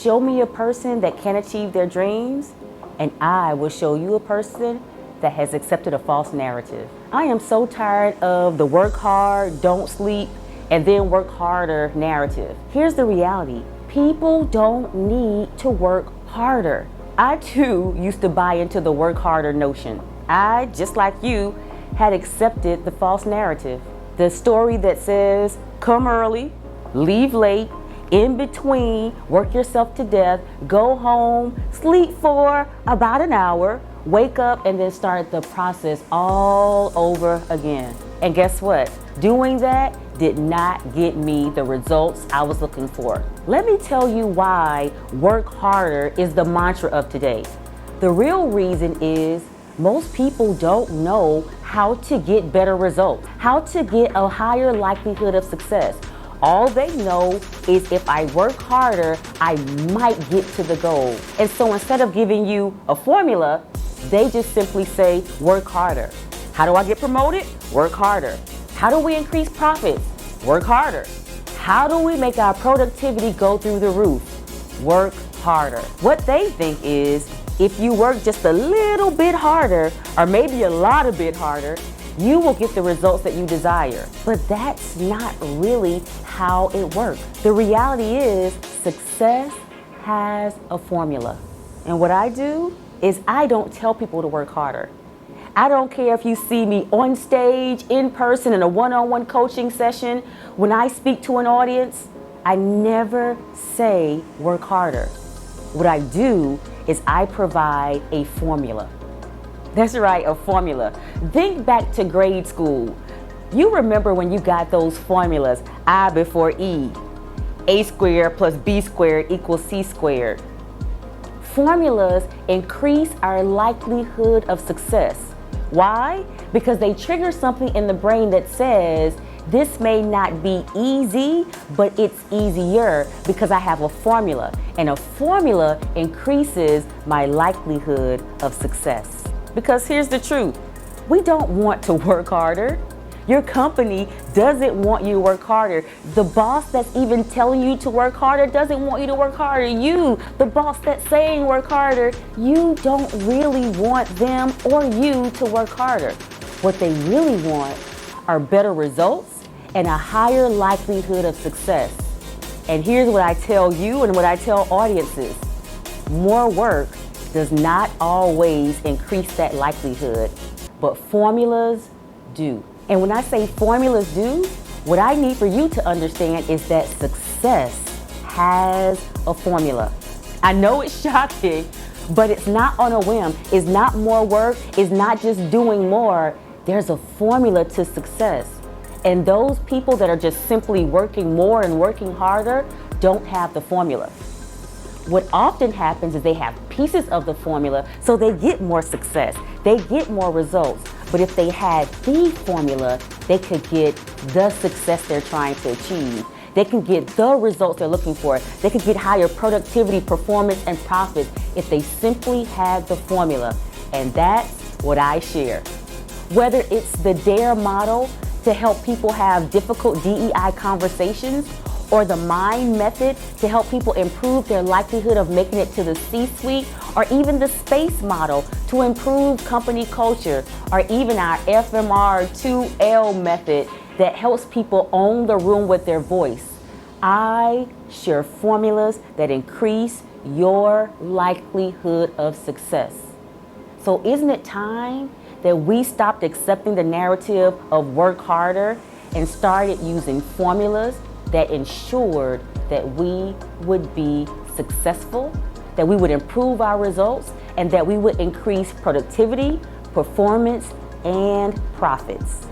Show me a person that can achieve their dreams, and I will show you a person that has accepted a false narrative. I am so tired of the work hard, don't sleep, and then work harder narrative. Here's the reality. People don't need to work harder. I too used to buy into the work harder notion. I, just like you, had accepted the false narrative. The story that says, come early, leave late, in between, work yourself to death, go home, sleep for about an hour, wake up, and then start the process all over again. And guess what? Doing that did not get me the results I was looking for. Let me tell you why work harder is the mantra of today. The real reason is most people don't know how to get better results, how to get a higher likelihood of success. All they know is if I work harder, I might get to the goal. And so instead of giving you a formula, they just simply say, work harder. How do I get promoted? Work harder. How do we increase profits? Work harder. How do we make our productivity go through the roof? Work harder. What they think is, if you work just a little bit harder, or maybe a lot of bit harder, you will get the results that you desire. But that's not really how it works. The reality is success has a formula. And what I do is I don't tell people to work harder. I don't care if you see me on stage, in person, in a one-on-one coaching session. When I speak to an audience, I never say work harder. What I do is I provide a formula. That's right, a formula. Think back to grade school. You remember when you got those formulas, I before E, A squared plus B squared equals C squared. Formulas increase our likelihood of success. Why? Because they trigger something in the brain that says, this may not be easy, but it's easier because I have a formula. And a formula increases my likelihood of success. Because here's the truth, we don't want to work harder. Your company doesn't want you to work harder. The boss that's even telling you to work harder doesn't want you to work harder. You, the boss that's saying work harder, you don't really want them or you to work harder. What they really want are better results and a higher likelihood of success. And here's what I tell you and what I tell audiences. More work does not always increase that likelihood, but formulas do. And when I say formulas do, what I need for you to understand is that success has a formula. I know it's shocking, but it's not on a whim. It's not more work. It's not just doing more. There's a formula to success. And those people that are just simply working more and working harder don't have the formula. What often happens is they have pieces of the formula, so they get more success, they get more results. But if they had the formula, they could get the success they're trying to achieve. They can get the results they're looking for. They could get higher productivity, performance, and profits if they simply had the formula. And that's what I share. Whether it's the DARE model to help people have difficult DEI conversations, or the MIND method to help people improve their likelihood of making it to the C-suite, or even the SPACE model to improve company culture, or even our FMR 2L method that helps people own the room with their voice. I share formulas that increase your likelihood of success. So isn't it time that we stopped accepting the narrative of work harder and started using formulas that ensured that we would be successful, that we would improve our results, and that we would increase productivity, performance, and profits?